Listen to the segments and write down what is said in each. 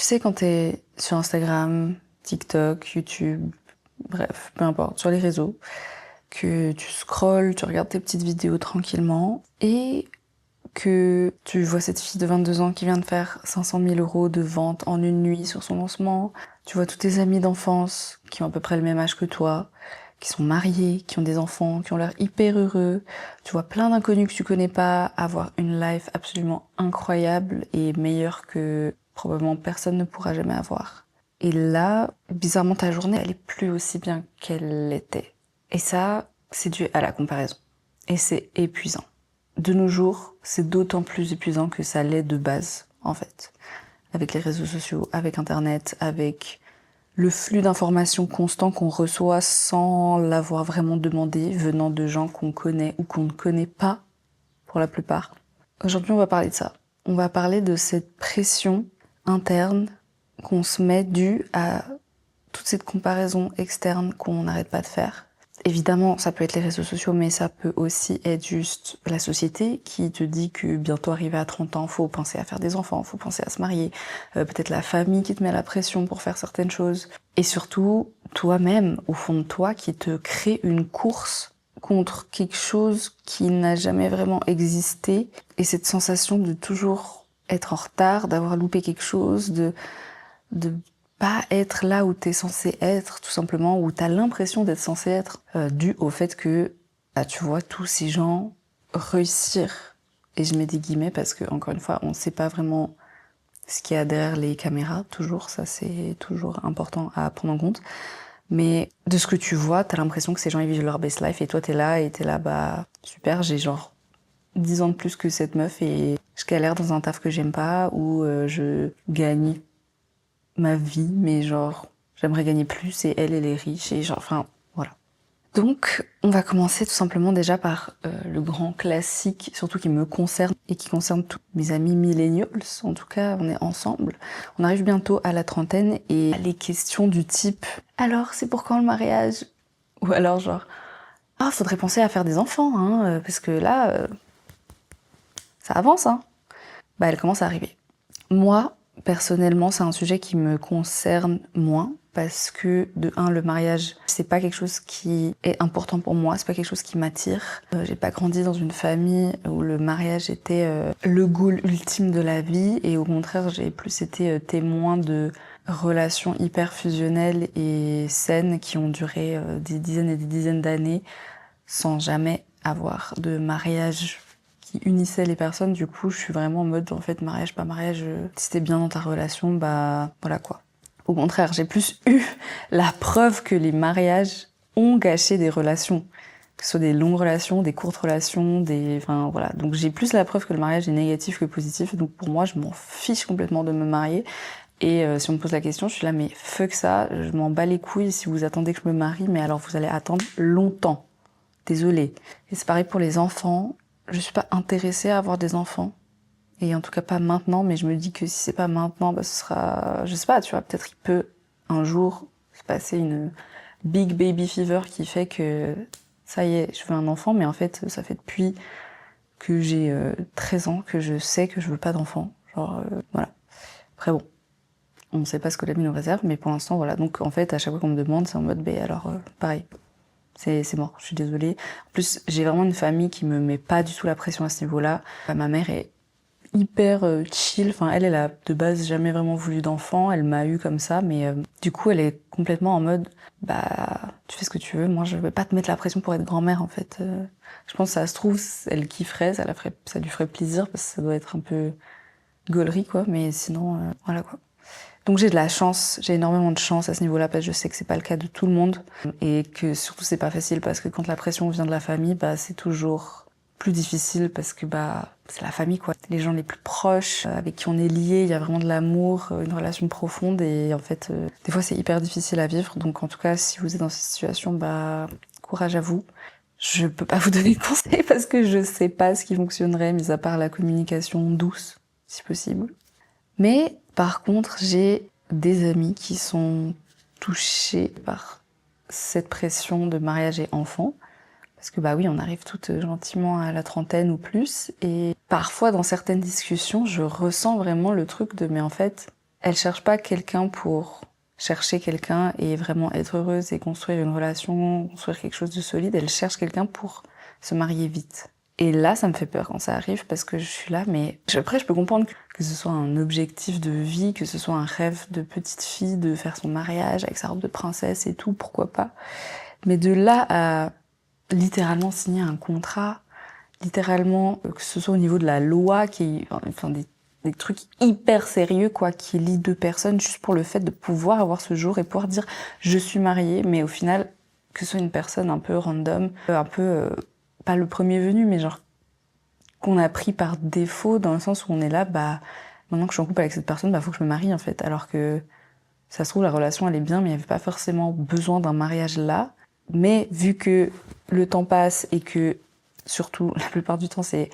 sais, quand t'es sur Instagram, TikTok, YouTube, bref, peu importe, sur les réseaux, que tu scrolles, tu regardes tes petites vidéos tranquillement, et que tu vois cette fille de 22 ans qui vient de faire 500 000 euros de vente en une nuit sur son lancement, tu vois tous tes amis d'enfance qui ont à peu près le même âge que toi, qui sont mariés, qui ont des enfants, qui ont l'air hyper heureux, tu vois plein d'inconnus que tu connais pas avoir une life absolument incroyable et meilleure que probablement personne ne pourra jamais avoir. Et là, bizarrement, ta journée, elle est plus aussi bien qu'elle l'était. Et ça, c'est dû à la comparaison. Et c'est épuisant. De nos jours, c'est d'autant plus épuisant que ça l'est de base, en fait. Avec les réseaux sociaux, avec Internet, avec le flux d'informations constant qu'on reçoit sans l'avoir vraiment demandé, venant de gens qu'on connaît ou qu'on ne connaît pas, pour la plupart. Aujourd'hui, on va parler de ça. On va parler de cette pression interne qu'on se met due à toute cette comparaison externe qu'on n'arrête pas de faire. Évidemment, ça peut être les réseaux sociaux, mais ça peut aussi être juste la société qui te dit que bientôt arrivé à 30 ans, faut penser à faire des enfants, faut penser à se marier, peut-être la famille qui te met la pression pour faire certaines choses. Et surtout, toi-même, au fond de toi, qui te crée une course contre quelque chose qui n'a jamais vraiment existé. Et cette sensation de toujours être en retard, d'avoir loupé quelque chose, de pas être là où t'es censé être, tout simplement, où t'as l'impression d'être censé être, dû au fait que, tu vois tous ces gens réussir. Et je mets des guillemets parce que, encore une fois, on sait pas vraiment ce qu'il y a derrière les caméras, toujours, ça c'est toujours important à prendre en compte. Mais de ce que tu vois, t'as l'impression que ces gens ils vivent leur best life et toi t'es là, bah, super, j'ai genre 10 ans de plus que cette meuf et je galère dans un taf que j'aime pas ou je gagne ma vie, mais genre, j'aimerais gagner plus et elle est riche et genre, enfin, voilà. Donc, on va commencer tout simplement déjà par le grand classique, surtout qui me concerne et qui concerne tous mes amis millennials. En tout cas, on est ensemble. On arrive bientôt à la trentaine et les questions du type « Alors, c'est pour quand le mariage ?» Ou alors genre « Ah, faudrait penser à faire des enfants, hein, parce que là, ça avance, hein. » Bah, elle commence à arriver. Moi, personnellement, c'est un sujet qui me concerne moins parce que, de un, le mariage, c'est pas quelque chose qui est important pour moi, c'est pas quelque chose qui m'attire. J'ai pas grandi dans une famille où le mariage était le goal ultime de la vie et au contraire, j'ai plus été témoin de relations hyper fusionnelles et saines qui ont duré des dizaines et des dizaines d'années sans jamais avoir de mariage qui unissait les personnes. Du coup, je suis vraiment en mode, en fait, mariage, pas mariage, si t'es bien dans ta relation, bah voilà quoi. Au contraire, j'ai plus eu la preuve que les mariages ont gâché des relations. Que ce soit des longues relations, des courtes relations, enfin voilà. Donc j'ai plus la preuve que le mariage est négatif que positif. Donc pour moi, je m'en fiche complètement de me marier. Et si on me pose la question, je suis là, mais fuck ça, je m'en bats les couilles si vous attendez que je me marie, mais alors vous allez attendre longtemps. Désolée. Et c'est pareil pour les enfants. Je suis pas intéressée à avoir des enfants. Et en tout cas pas maintenant, mais je me dis que si c'est pas maintenant, bah ce sera, je sais pas, tu vois, peut-être il peut un jour se passer une big baby fever qui fait que ça y est, je veux un enfant, mais en fait, ça fait depuis que j'ai 13 ans que je sais que je veux pas d'enfant. Genre, voilà. Après bon, on ne sait pas ce que la vie nous réserve, mais pour l'instant, voilà. Donc en fait, à chaque fois qu'on me demande, c'est en mode, ben alors, pareil. C'est mort, je suis désolée. En plus, j'ai vraiment une famille qui me met pas du tout la pression à ce niveau-là. Ma mère est hyper chill. Enfin, elle a de base jamais vraiment voulu d'enfant. Elle m'a eu comme ça, mais du coup, elle est complètement en mode, bah, tu fais ce que tu veux. Moi, je vais pas te mettre la pression pour être grand-mère, en fait. Je pense que ça se trouve, elle kifferait, ça lui ferait plaisir parce que ça doit être un peu gaulerie, quoi. Mais sinon, voilà, quoi. Donc j'ai de la chance, j'ai énormément de chance à ce niveau-là parce que je sais que c'est pas le cas de tout le monde et que surtout c'est pas facile parce que quand la pression vient de la famille, bah c'est toujours plus difficile parce que bah c'est la famille quoi, les gens les plus proches avec qui on est lié, il y a vraiment de l'amour, une relation profonde et en fait des fois c'est hyper difficile à vivre. Donc en tout cas si vous êtes dans cette situation, bah courage à vous. Je peux pas vous donner de conseils parce que je sais pas ce qui fonctionnerait mis à part la communication douce si possible. Mais par contre, j'ai des amis qui sont touchés par cette pression de mariage et enfant. Parce que bah oui, on arrive toutes gentiment à la trentaine ou plus. Et parfois, dans certaines discussions, je ressens vraiment le truc de mais en fait, Elle cherche pas quelqu'un pour chercher quelqu'un et vraiment être heureuse et construire une relation, construire quelque chose de solide. Elle cherche quelqu'un pour se marier vite. Et là, ça me fait peur quand ça arrive parce que je suis là, mais après, je peux comprendre que ce soit un objectif de vie, que ce soit un rêve de petite fille de faire son mariage avec sa robe de princesse et tout, pourquoi pas. Mais de là à littéralement signer un contrat, littéralement, que ce soit au niveau de la loi, enfin des trucs hyper sérieux, quoi, qui lient deux personnes juste pour le fait de pouvoir avoir ce jour et pouvoir dire je suis mariée, mais au final, que ce soit une personne un peu random, un peu, pas le premier venu, mais genre, qu'on a pris par défaut, dans le sens où on est là, bah, maintenant que je suis en couple avec cette personne, bah, faut que je me marie, en fait. Alors que, ça se trouve, la relation, elle est bien, mais il n'y avait pas forcément besoin d'un mariage là. Mais vu que le temps passe et que, surtout, la plupart du temps, c'est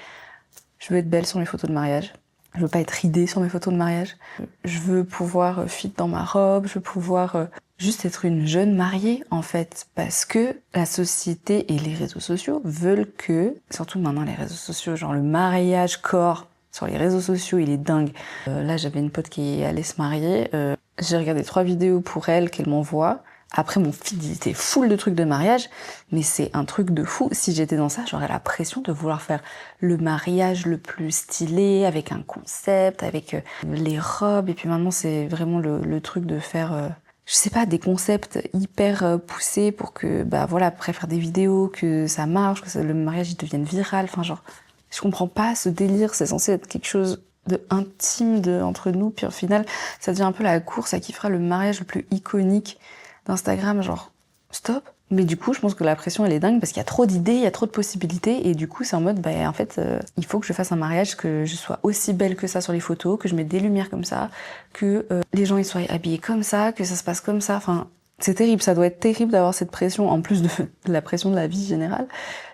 je veux être belle sur mes photos de mariage. Je veux pas être ridée sur mes photos de mariage. Je veux pouvoir fit dans ma robe. Je veux pouvoir juste être une jeune mariée, en fait. Parce que la société et les réseaux sociaux veulent que, surtout maintenant les réseaux sociaux, genre le mariage corps sur les réseaux sociaux, il est dingue. Là, j'avais une pote qui allait se marier. J'ai regardé 3 vidéos pour elle qu'elle m'envoie. Après, mon feed, il était full de trucs de mariage, mais c'est un truc de fou. Si j'étais dans ça, j'aurais la pression de vouloir faire le mariage le plus stylé, avec un concept, avec les robes. Et puis maintenant, c'est vraiment le truc de faire, je sais pas, des concepts hyper poussés pour que, bah voilà, après faire des vidéos, que ça marche, que le mariage il devienne viral. Enfin, genre, je comprends pas ce délire. C'est censé être quelque chose de intime entre nous. Puis au final, ça devient un peu la course à qui fera le mariage le plus iconique d'Instagram, genre stop. Mais du coup, je pense que la pression elle est dingue parce qu'il y a trop d'idées, il y a trop de possibilités et du coup, c'est en mode bah en fait, il faut que je fasse un mariage, que je sois aussi belle que ça sur les photos, que je mette des lumières comme ça, que les gens ils soient habillés comme ça, que ça se passe comme ça. Enfin, c'est terrible, ça doit être terrible d'avoir cette pression en plus de la pression de la vie générale,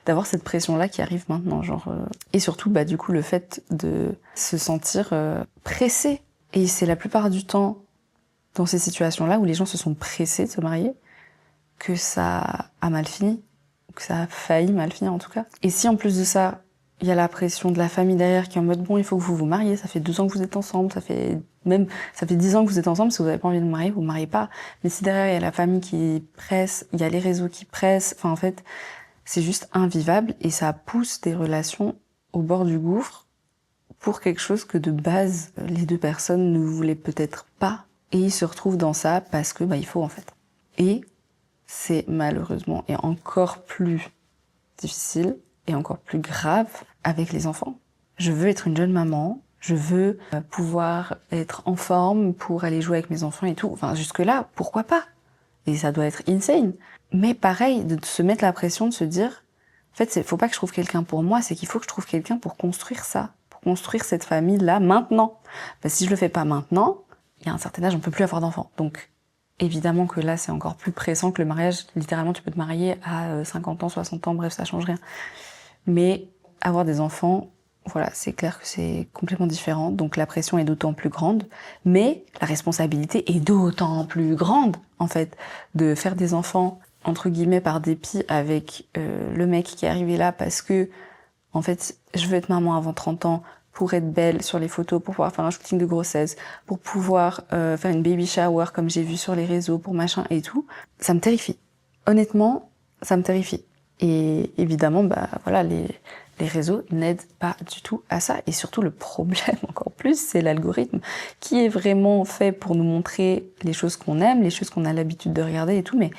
d'avoir cette pression là qui arrive maintenant, genre et surtout bah du coup le fait de se sentir pressé. Et c'est la plupart du temps dans ces situations-là où les gens se sont pressés de se marier, que ça a mal fini, que ça a failli mal finir en tout cas. Et si en plus de ça, il y a la pression de la famille derrière qui est en mode bon, il faut que vous vous mariez, ça fait 2 ans que vous êtes ensemble, ça fait 10 ans que vous êtes ensemble, si vous n'avez pas envie de vous marier, vous ne mariez pas. Mais si derrière il y a la famille qui presse, il y a les réseaux qui pressent, enfin en fait, c'est juste invivable et ça pousse des relations au bord du gouffre pour quelque chose que de base, les 2 personnes ne voulaient peut-être pas. Et ils se retrouvent dans ça parce que bah il faut en fait. Et c'est malheureusement et encore plus difficile et encore plus grave avec les enfants. Je veux être une jeune maman, je veux pouvoir être en forme pour aller jouer avec mes enfants et tout. Enfin jusque-là, pourquoi pas? Et ça doit être insane. Mais pareil, de se mettre la pression de se dire, en fait, faut pas que je trouve quelqu'un pour moi, c'est qu'il faut que je trouve quelqu'un pour construire ça, pour construire cette famille-là maintenant. Parce que si je le fais pas maintenant, il y a un certain âge, on peut plus avoir d'enfants. Donc, évidemment que là, c'est encore plus pressant que le mariage. Littéralement, tu peux te marier à 50 ans, 60 ans, bref, ça change rien. Mais avoir des enfants, voilà, c'est clair que c'est complètement différent. Donc, la pression est d'autant plus grande. Mais la responsabilité est d'autant plus grande, en fait, de faire des enfants, entre guillemets, par dépit avec le mec qui est arrivé là parce que, en fait, je veux être maman avant 30 ans, pour être belle sur les photos, pour pouvoir faire un shooting de grossesse, pour pouvoir faire une baby shower comme j'ai vu sur les réseaux, pour machin et tout, ça me terrifie. Honnêtement, ça me terrifie. Et évidemment, bah voilà, les réseaux n'aident pas du tout à ça. Et surtout, le problème encore plus, c'est l'algorithme qui est vraiment fait pour nous montrer les choses qu'on aime, les choses qu'on a l'habitude de regarder et tout. Mais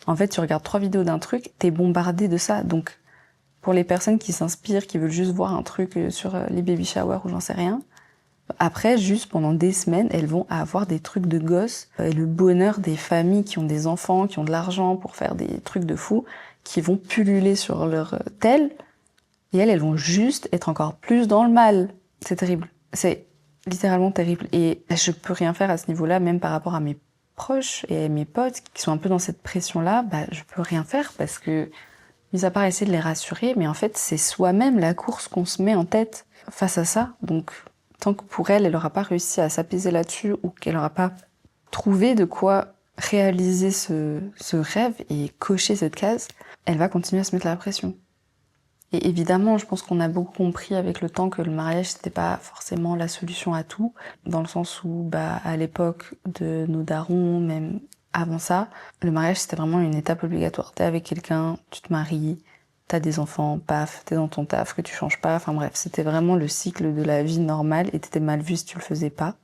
en fait, tu regardes 3 vidéos d'un truc, t'es bombardé de ça. Donc, pour les personnes qui s'inspirent, qui veulent juste voir un truc sur les baby showers ou j'en sais rien, après, juste pendant des semaines, elles vont avoir des trucs de gosses et le bonheur des familles qui ont des enfants, qui ont de l'argent pour faire des trucs de fous, qui vont pulluler sur leur tel, et elles vont juste être encore plus dans le mal. C'est terrible. C'est littéralement terrible. Et je peux rien faire à ce niveau-là, même par rapport à mes proches et à mes potes qui sont un peu dans cette pression-là, bah je peux rien faire parce que mis à part essayer de les rassurer, mais en fait, c'est soi-même la course qu'on se met en tête face à ça. Donc, tant que pour elle, elle n'aura pas réussi à s'apaiser là-dessus ou qu'elle n'aura pas trouvé de quoi réaliser ce rêve et cocher cette case, elle va continuer à se mettre la pression. Et évidemment, je pense qu'on a beaucoup compris avec le temps que le mariage, c'était pas forcément la solution à tout, dans le sens où, à l'époque de nos darons, même avant ça, le mariage, c'était vraiment une étape obligatoire. T'es avec quelqu'un, tu te maries, t'as des enfants, paf, t'es dans ton taf, que tu changes pas, enfin bref, c'était vraiment le cycle de la vie normale et t'étais mal vu si tu le faisais pas.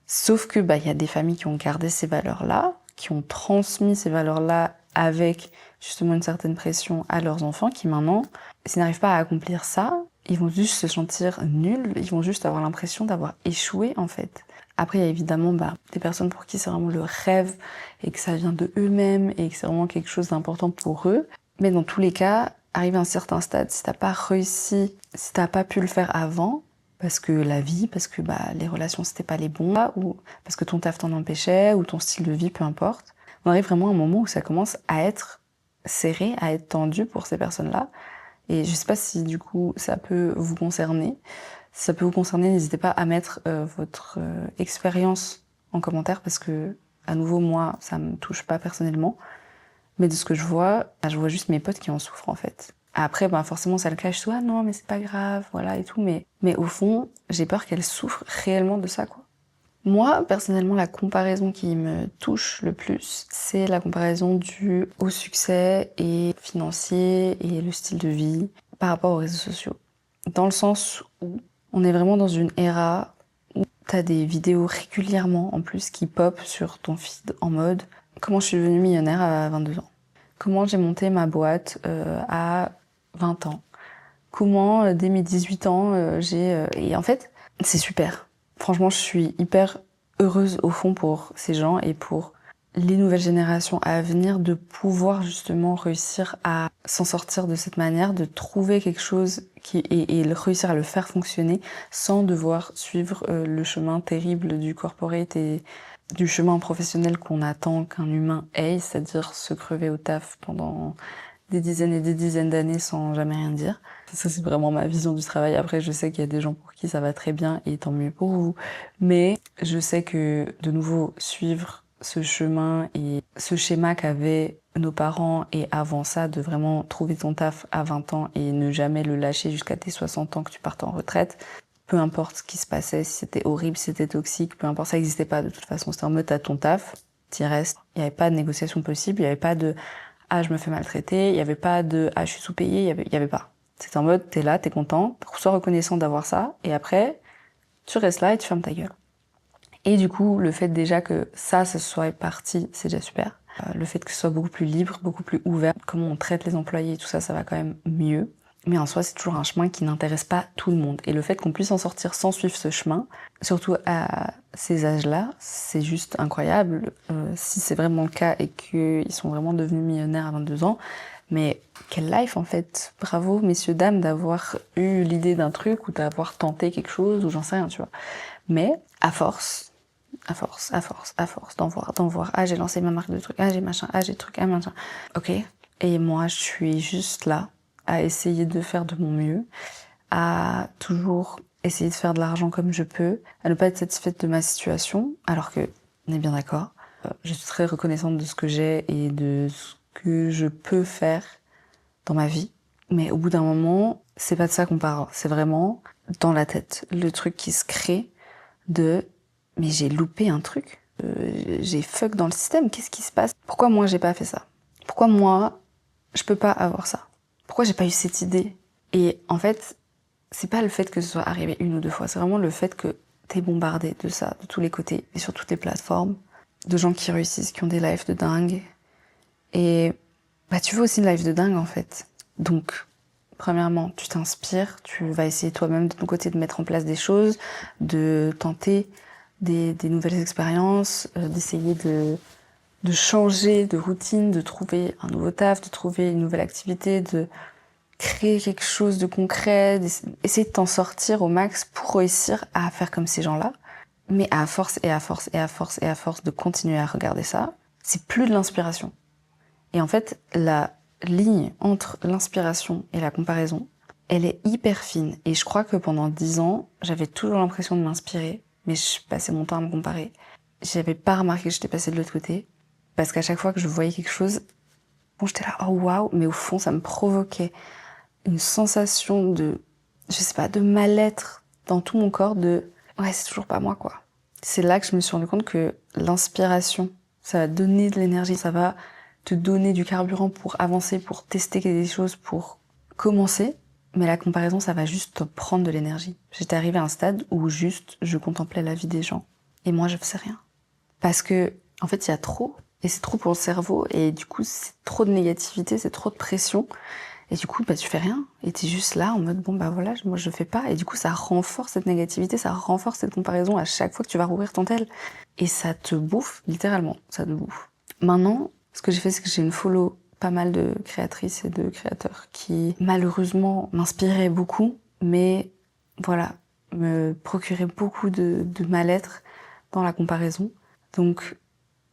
Sauf que, y a des familles qui ont gardé ces valeurs-là, qui ont transmis ces valeurs-là avec justement une certaine pression à leurs enfants, qui maintenant, s'ils n'arrivent pas à accomplir ça, ils vont juste se sentir nuls, ils vont juste avoir l'impression d'avoir échoué en fait. Après, il y a évidemment des personnes pour qui c'est vraiment le rêve et que ça vient de eux-mêmes et que c'est vraiment quelque chose d'important pour eux. Mais dans tous les cas, arrivé à un certain stade, si t'as pas réussi, si t'as pas pu le faire avant, parce que la vie, parce que les relations c'était pas les bons, ou parce que ton taf t'en empêchait, ou ton style de vie, peu importe, on arrive vraiment à un moment où ça commence à être serré, à être tendu pour ces personnes-là. Et je sais pas si du coup ça peut vous concerner. Si ça peut vous concerner, n'hésitez pas à mettre votre expérience en commentaire parce que, à nouveau, moi, ça me touche pas personnellement. Mais de ce que je vois juste mes potes qui en souffrent en fait. Après, forcément, ça le cache, soit non, mais c'est pas grave, voilà et tout. Mais au fond, j'ai peur qu'elles souffrent réellement de ça, quoi. Moi, personnellement, la comparaison qui me touche le plus, c'est la comparaison due au succès et financier et le style de vie par rapport aux réseaux sociaux. Dans le sens où on est vraiment dans une ère où t'as des vidéos régulièrement, en plus, qui pop sur ton feed en mode « Comment je suis devenue millionnaire à 22 ans ?» Comment j'ai monté ma boîte à 20 ans. Comment, dès mes 18 ans, Et en fait, c'est super. Franchement, je suis hyper heureuse au fond pour ces gens et pour les nouvelles générations à venir de pouvoir justement réussir à s'en sortir de cette manière, de trouver quelque chose et réussir à le faire fonctionner sans devoir suivre le chemin terrible du corporate et du chemin professionnel qu'on attend qu'un humain ait, c'est-à-dire se crever au taf pendant des dizaines et des dizaines d'années sans jamais rien dire. Ça, c'est vraiment ma vision du travail. Après, je sais qu'il y a des gens pour qui ça va très bien et tant mieux pour vous. Mais je sais que, de nouveau, suivre ce chemin et ce schéma qu'avaient nos parents et avant ça, de vraiment trouver ton taf à 20 ans et ne jamais le lâcher jusqu'à tes 60 ans que tu partes en retraite, peu importe ce qui se passait, si c'était horrible, si c'était toxique, peu importe, ça n'existait pas de toute façon. C'était en mode, t'as ton taf, t'y restes. Il n'y avait pas de négociation possible, il n'y avait pas de « ah, je me fais maltraiter », il n'y avait pas de « ah, je suis sous-payée », il y avait pas. C'était en mode, t'es là, t'es content, sois reconnaissant d'avoir ça, et après, tu restes là et tu fermes ta gueule. Et du coup, le fait déjà que ça soit parti, c'est déjà super. Le fait que ce soit beaucoup plus libre, beaucoup plus ouvert, comment on traite les employés, tout ça, ça va quand même mieux. Mais en soi, c'est toujours un chemin qui n'intéresse pas tout le monde. Et le fait qu'on puisse en sortir sans suivre ce chemin, surtout à ces âges-là, c'est juste incroyable. Si c'est vraiment le cas et qu'ils sont vraiment devenus millionnaires à 22 ans, mais quelle life en fait. Bravo, messieurs, dames, d'avoir eu l'idée d'un truc ou d'avoir tenté quelque chose ou j'en sais rien, tu vois. Mais à force d'en voir. Ah, j'ai lancé ma marque de trucs. Ah, j'ai machin. Ah, j'ai truc. Ah, machin. Ok. Et moi, je suis juste là à essayer de faire de mon mieux, à toujours essayer de faire de l'argent comme je peux, à ne pas être satisfaite de ma situation, alors que, on est bien d'accord, je suis très reconnaissante de ce que j'ai et de ce que je peux faire dans ma vie. Mais au bout d'un moment, c'est pas de ça qu'on parle. C'est vraiment dans la tête. Le truc qui se crée de « mais j'ai loupé un truc, j'ai fuck dans le système, qu'est-ce qui se passe? Pourquoi moi j'ai pas fait ça? Pourquoi moi je peux pas avoir ça? Pourquoi j'ai pas eu cette idée ?» Et en fait, c'est pas le fait que ce soit arrivé une ou deux fois, c'est vraiment le fait que t'es bombardé de ça, de tous les côtés, et sur toutes les plateformes, de gens qui réussissent, qui ont des lives de dingue. Et tu veux aussi une life de dingue en fait. Donc, premièrement, tu t'inspires, tu vas essayer toi-même de ton côté de mettre en place des choses, de tenter des nouvelles expériences, d'essayer de changer de routine, de trouver un nouveau taf, de trouver une nouvelle activité, de créer quelque chose de concret, essayer de t'en sortir au max pour réussir à faire comme ces gens-là. Mais à force de continuer à regarder ça, c'est plus de l'inspiration. Et en fait, la ligne entre l'inspiration et la comparaison, elle est hyper fine. Et je crois que pendant 10 ans, j'avais toujours l'impression de m'inspirer, mais je passais mon temps à me comparer. J'avais pas remarqué que j'étais passée de l'autre côté, parce qu'à chaque fois que je voyais quelque chose, bon, j'étais là, oh waouh, mais au fond, ça me provoquait une sensation de, je sais pas, de mal-être dans tout mon corps, de ouais, c'est toujours pas moi, quoi. C'est là que je me suis rendu compte que l'inspiration, ça va donner de l'énergie, ça va te donner du carburant pour avancer, pour tester des choses, pour commencer. Mais la comparaison, ça va juste te prendre de l'énergie. J'étais arrivée à un stade où juste je contemplais la vie des gens. Et moi, je faisais rien. Parce que, en fait, il y a trop. Et c'est trop pour le cerveau. Et du coup, c'est trop de négativité, c'est trop de pression. Et du coup, bah, tu fais rien. Et t'es juste là en mode, bon, bah voilà, moi je fais pas. Et du coup, ça renforce cette négativité, ça renforce cette comparaison à chaque fois que tu vas rouvrir ton tel. Et ça te bouffe, littéralement, ça te bouffe. Maintenant, ce que j'ai fait, c'est que j'ai une follow pas mal de créatrices et de créateurs qui, malheureusement, m'inspiraient beaucoup, mais voilà, me procuraient beaucoup de mal-être dans la comparaison. Donc,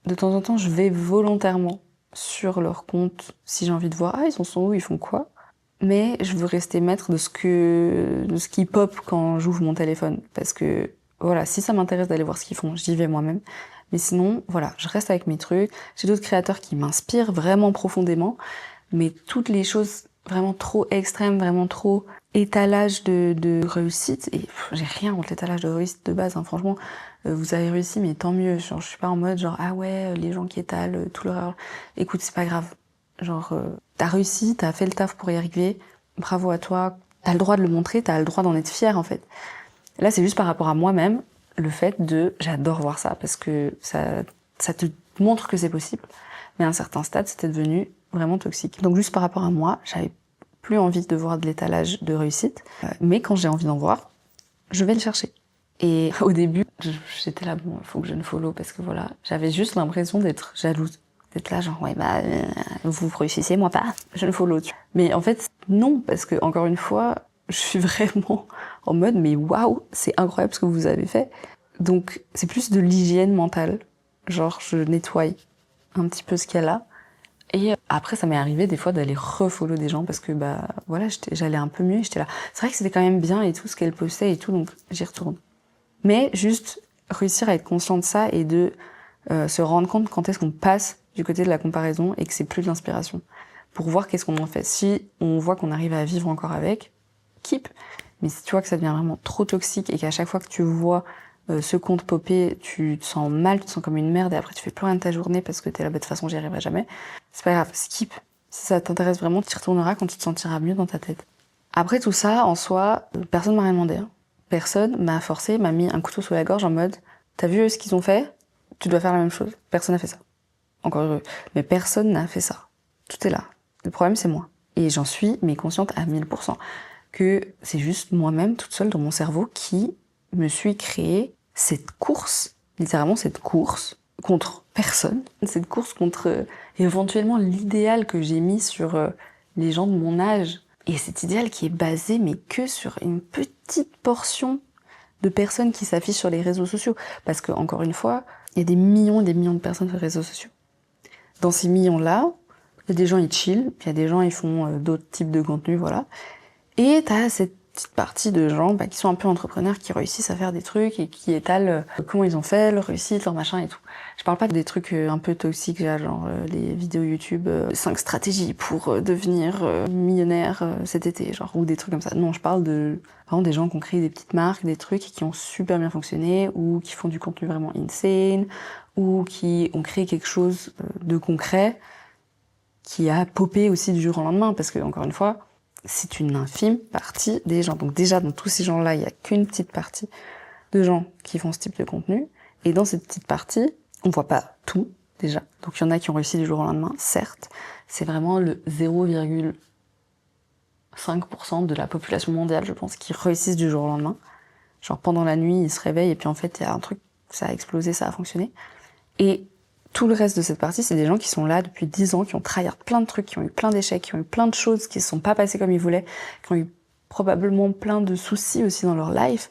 de temps en temps, je vais volontairement sur leur compte si j'ai envie de voir, ah, ils en sont où, ils font quoi. Mais je veux rester maître de ce qui pop quand j'ouvre mon téléphone. Parce que, voilà, si ça m'intéresse d'aller voir ce qu'ils font, j'y vais moi-même. Mais sinon, voilà, je reste avec mes trucs. J'ai d'autres créateurs qui m'inspirent vraiment profondément. Mais toutes les choses vraiment trop extrêmes, vraiment trop étalage de réussite, et j'ai rien contre l'étalage de réussite de base, hein, franchement, vous avez réussi, mais tant mieux. Genre, je suis pas en mode genre, ah ouais, les gens qui étalent tout leur... Écoute, c'est pas grave. Genre, t'as réussi, t'as fait le taf pour y arriver, bravo à toi, t'as le droit de le montrer, t'as le droit d'en être fier, en fait. Là, c'est juste par rapport à moi-même, le fait de... J'adore voir ça, parce que ça te montre que c'est possible, mais à un certain stade, c'était devenu vraiment toxique. Donc juste par rapport à moi, j'avais plus envie de voir de l'étalage de réussite, mais quand j'ai envie d'en voir, je vais le chercher. Et au début, j'étais là, bon, il faut que je ne follow, parce que voilà, j'avais juste l'impression d'être jalouse. D'être là, genre, ouais, bah, vous réussissez, moi pas, je ne follow. Mais en fait, non, parce que, encore une fois, je suis vraiment en mode, mais waouh, c'est incroyable ce que vous avez fait. Donc, c'est plus de l'hygiène mentale. Genre, je nettoie un petit peu ce qu'il y a là. Et après, ça m'est arrivé des fois d'aller refollow des gens parce que, bah, voilà, j'allais un peu mieux et j'étais là. C'est vrai que c'était quand même bien et tout, ce qu'elle postait et tout, donc j'y retourne. Mais juste réussir à être conscient de ça et de se rendre compte quand est-ce qu'on passe du côté de la comparaison et que c'est plus de l'inspiration. Pour voir qu'est-ce qu'on en fait. Si on voit qu'on arrive à vivre encore avec, keep. Mais si tu vois que ça devient vraiment trop toxique et qu'à chaque fois que tu vois ce compte popper, tu te sens mal, tu te sens comme une merde et après tu fais plus rien de ta journée parce que t'es là, bah, de toute façon j'y arriverai jamais. C'est pas grave, skip. Si ça t'intéresse vraiment, tu y retourneras quand tu te sentiras mieux dans ta tête. Après tout ça, en soi, personne m'a rien demandé. Hein. Personne m'a forcé, m'a mis un couteau sous la gorge en mode t'as vu ce qu'ils ont fait? Tu dois faire la même chose. Personne n'a fait ça. Encore heureux. Mais personne n'a fait ça. Tout est là. Le problème, c'est moi. Et j'en suis, mais consciente à 1000%. Que c'est juste moi-même, toute seule dans mon cerveau, qui me suis créé cette course, littéralement cette course, contre personne. Cette course contre éventuellement l'idéal que j'ai mis sur les gens de mon âge. Et cet idéal qui est basé, mais que sur une petite portion de personnes qui s'affichent sur les réseaux sociaux. Parce que, encore une fois, il y a des millions et des millions de personnes sur les réseaux sociaux. Dans ces millions-là, il y a des gens, ils chillent, puis il y a des gens, ils font d'autres types de contenus, voilà. Et t'as cette petite partie de gens qui sont un peu entrepreneurs, qui réussissent à faire des trucs et qui étalent comment ils ont fait, leur réussite, leur machin et tout. Je parle pas des trucs un peu toxiques, genre les vidéos YouTube, 5 stratégies pour devenir millionnaire cet été, genre, ou des trucs comme ça. Non, je parle de vraiment des gens qui ont créé des petites marques, des trucs qui ont super bien fonctionné, ou qui font du contenu vraiment insane, ou qui ont créé quelque chose de concret, qui a popé aussi du jour au lendemain, parce que, encore une fois, c'est une infime partie des gens. Donc déjà, dans tous ces gens-là, il y a qu'une petite partie de gens qui font ce type de contenu. Et dans cette petite partie, on voit pas tout, déjà. Donc il y en a qui ont réussi du jour au lendemain, certes. C'est vraiment le 0,5% de la population mondiale, je pense, qui réussissent du jour au lendemain. Genre pendant la nuit, ils se réveillent et puis en fait, il y a un truc, ça a explosé, ça a fonctionné. Et tout le reste de cette partie, c'est des gens qui sont là depuis 10 ans, qui ont tryhard plein de trucs, qui ont eu plein d'échecs, qui ont eu plein de choses qui se sont pas passées comme ils voulaient, qui ont eu probablement plein de soucis aussi dans leur life,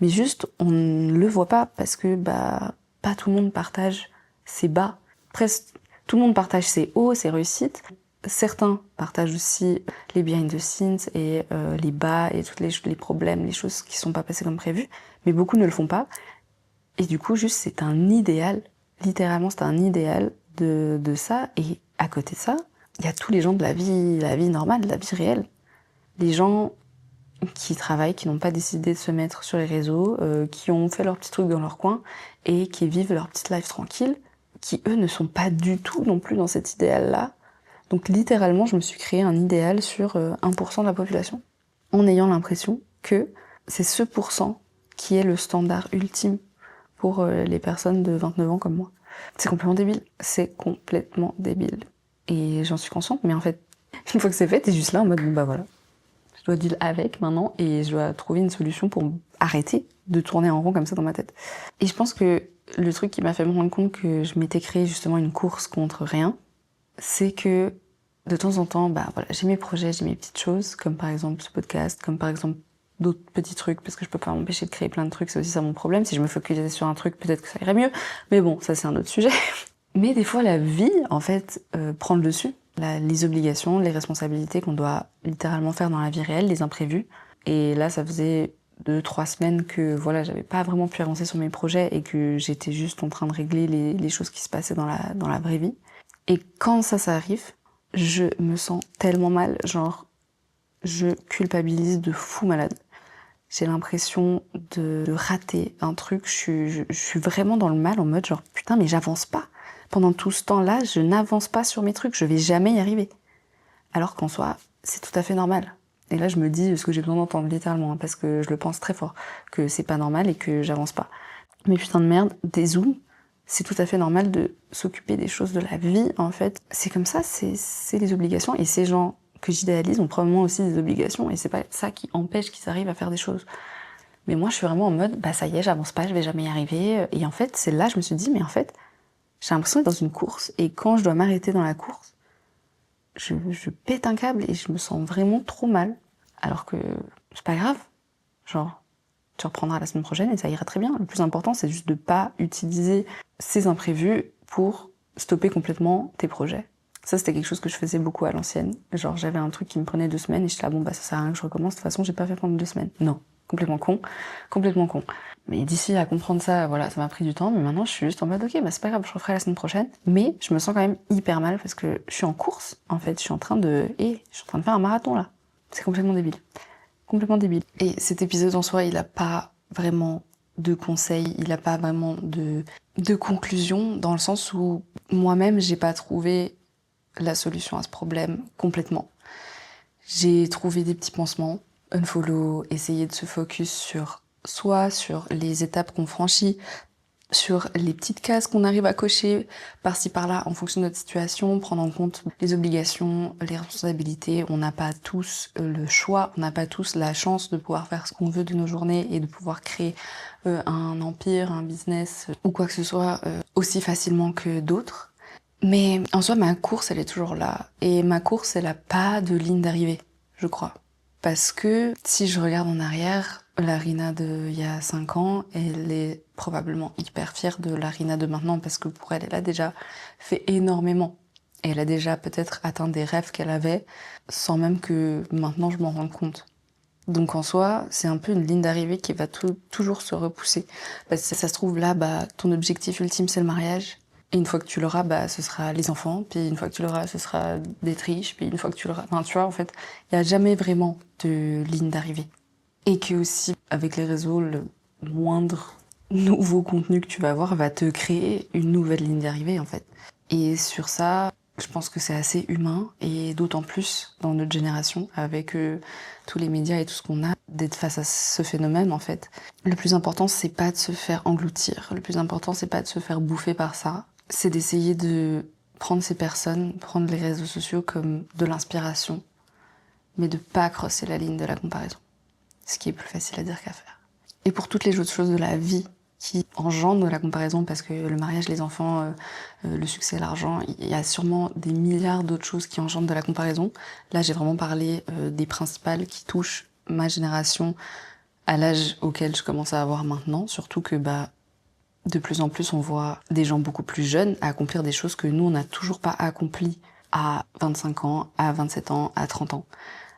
mais juste, on ne le voit pas parce que, pas tout le monde partage ses bas. Presque tout le monde partage ses hauts, ses réussites. Certains partagent aussi les behind the scenes et les bas et tous les problèmes, les choses qui sont pas passées comme prévu, mais beaucoup ne le font pas. Et du coup, juste, c'est un idéal. Littéralement, c'est un idéal de ça. Et à côté de ça, il y a tous les gens de la vie normale, de la vie réelle. Les gens qui travaillent, qui n'ont pas décidé de se mettre sur les réseaux, qui ont fait leur petit truc dans leur coin et qui vivent leur petite life tranquille, qui eux ne sont pas du tout non plus dans cet idéal-là. Donc littéralement, je me suis créé un idéal sur 1% de la population, en ayant l'impression que c'est ce pourcent qui est le standard ultime pour les personnes de 29 ans comme moi. C'est complètement débile. C'est complètement débile. Et j'en suis consciente, mais en fait, une fois que c'est fait, t'es juste là en mode, bon bah voilà. Je dois deal avec maintenant et je dois trouver une solution pour arrêter de tourner en rond comme ça dans ma tête. Et je pense que le truc qui m'a fait me rendre compte que je m'étais créé justement une course contre rien, c'est que de temps en temps, bah voilà, j'ai mes projets, j'ai mes petites choses, comme par exemple ce podcast, comme par exemple d'autres petits trucs, parce que je peux pas m'empêcher de créer plein de trucs, c'est aussi ça mon problème. Si je me focalisais sur un truc, peut-être que ça irait mieux. Mais bon, ça c'est un autre sujet. Mais des fois, la vie, en fait, prend le dessus. Les obligations, les responsabilités qu'on doit littéralement faire dans la vie réelle, les imprévus. Et là, ça faisait 2-3 semaines que voilà, j'avais pas vraiment pu avancer sur mes projets et que j'étais juste en train de régler les choses qui se passaient dans la vraie vie. Et quand ça arrive, je me sens tellement mal, genre, je culpabilise de fou malade. J'ai l'impression de rater un truc, je suis vraiment dans le mal en mode genre putain mais j'avance pas. Pendant tout ce temps-là, je n'avance pas sur mes trucs, je vais jamais y arriver. Alors qu'en soi, c'est tout à fait normal. Et là je me dis ce que j'ai besoin d'entendre littéralement, parce que je le pense très fort, que c'est pas normal et que j'avance pas. Mais putain de merde, dézoome, c'est tout à fait normal de s'occuper des choses de la vie en fait. C'est comme ça, c'est les obligations et ces gens que j'idéalise ont probablement aussi des obligations et c'est pas ça qui empêche qu'ils arrivent à faire des choses. Mais moi je suis vraiment en mode bah ça y est, j'avance pas, je vais jamais y arriver. Et en fait c'est là je me suis dit mais en fait j'ai l'impression d'être dans une course et quand je dois m'arrêter dans la course, je pète un câble et je me sens vraiment trop mal. Alors que c'est pas grave, genre tu reprendras la semaine prochaine et ça ira très bien. Le plus important c'est juste de pas utiliser ces imprévus pour stopper complètement tes projets. Ça, c'était quelque chose que je faisais beaucoup à l'ancienne. Genre, j'avais un truc qui me prenait 2 semaines et j'étais là, bon, bah, ça sert à rien que je recommence. De toute façon, j'ai pas fait pendant 2 semaines. Non. Complètement con. Complètement con. Mais d'ici à comprendre ça, voilà, ça m'a pris du temps. Mais maintenant, je suis juste en mode, ok, bah, c'est pas grave, je referai la semaine prochaine. Mais je me sens quand même hyper mal parce que je suis en course, en fait. Je suis en train de faire un marathon, là. C'est complètement débile. Complètement débile. Et cet épisode en soi, il a pas vraiment de conseils, il a pas vraiment de conclusion, dans le sens où moi-même, j'ai pas trouvé la solution à ce problème complètement. J'ai trouvé des petits pansements, unfollow, essayer de se focus sur les étapes qu'on franchit, sur les petites cases qu'on arrive à cocher par-ci par-là en fonction de notre situation, prendre en compte les obligations, les responsabilités. On n'a pas tous le choix, on n'a pas tous la chance de pouvoir faire ce qu'on veut de nos journées et de pouvoir créer un empire, un business ou quoi que ce soit aussi facilement que d'autres. Mais en soi, ma course, elle est toujours là. Et ma course, elle a pas de ligne d'arrivée, je crois. Parce que si je regarde en arrière, la Rina d'il y a 5 ans, elle est probablement hyper fière de la Rina de maintenant parce que pour elle, elle a déjà fait énormément. Et elle a déjà peut-être atteint des rêves qu'elle avait sans même que maintenant je m'en rende compte. Donc en soi, c'est un peu une ligne d'arrivée qui va toujours se repousser. Parce que ça se trouve là, bah, ton objectif ultime, c'est le mariage. Et une fois que tu l'auras, bah, ce sera les enfants. Puis une fois que tu l'auras, ce sera d'être riche. Puis une fois que tu l'auras... Enfin, tu vois, en fait, il n'y a jamais vraiment de ligne d'arrivée. Et que aussi, avec les réseaux, le moindre nouveau contenu que tu vas avoir va te créer une nouvelle ligne d'arrivée, en fait. Et sur ça, je pense que c'est assez humain. Et d'autant plus dans notre génération, avec tous les médias et tout ce qu'on a, d'être face à ce phénomène, en fait. Le plus important, c'est pas de se faire engloutir. Le plus important, c'est pas de se faire bouffer par ça. C'est d'essayer de prendre ces personnes, prendre les réseaux sociaux comme de l'inspiration, mais de pas crosser la ligne de la comparaison. Ce qui est plus facile à dire qu'à faire. Et pour toutes les autres choses de la vie qui engendrent la comparaison, parce que le mariage, les enfants, le succès, l'argent, il y a sûrement des milliards d'autres choses qui engendrent de la comparaison. Là, j'ai vraiment parlé des principales qui touchent ma génération à l'âge auquel je commence à avoir maintenant, surtout que de plus en plus on voit des gens beaucoup plus jeunes accomplir des choses que nous on n'a toujours pas accomplies à 25 ans, à 27 ans, à 30 ans,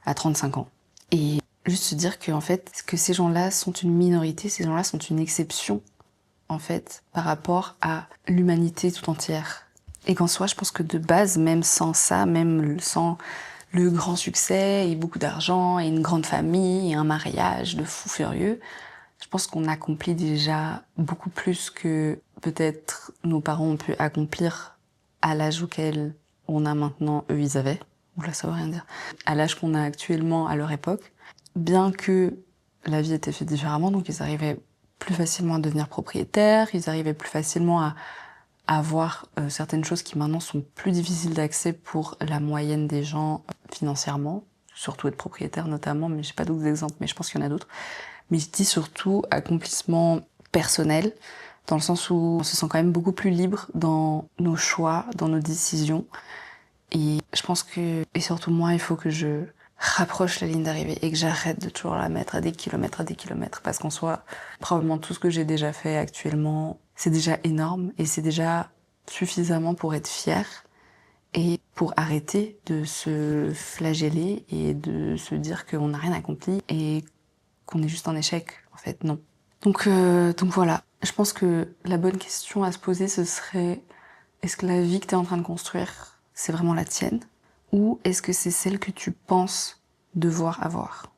à 35 ans. Et juste se dire que en fait, que ces gens-là sont une minorité, ces gens-là sont une exception en fait par rapport à l'humanité tout entière. Et qu'en soi, je pense que de base, même sans ça, même sans le grand succès et beaucoup d'argent et une grande famille et un mariage de fou furieux. Je pense qu'on accomplit déjà beaucoup plus que peut-être nos parents ont pu accomplir à l'âge auquel on a maintenant, eux ils avaient. Oula, ça veut rien dire. À l'âge qu'on a actuellement à leur époque. Bien que la vie était faite différemment, donc ils arrivaient plus facilement à devenir propriétaires, ils arrivaient plus facilement à avoir certaines choses qui maintenant sont plus difficiles d'accès pour la moyenne des gens financièrement, surtout être propriétaire notamment, mais j'ai pas d'autres exemples, mais je pense qu'il y en a d'autres. Mais je dis surtout accomplissement personnel, dans le sens où on se sent quand même beaucoup plus libre dans nos choix, dans nos décisions. Et je pense que, et surtout moi, il faut que je rapproche la ligne d'arrivée et que j'arrête de toujours la mettre à des kilomètres, parce qu'en soi, probablement tout ce que j'ai déjà fait actuellement, c'est déjà énorme et c'est déjà suffisamment pour être fière et pour arrêter de se flageller et de se dire qu'on n'a rien accompli et qu'on est juste en échec. En fait, non. Donc voilà. Je pense que la bonne question à se poser, ce serait: est-ce que la vie que tu es en train de construire, c'est vraiment la tienne? Ou est-ce que c'est celle que tu penses devoir avoir?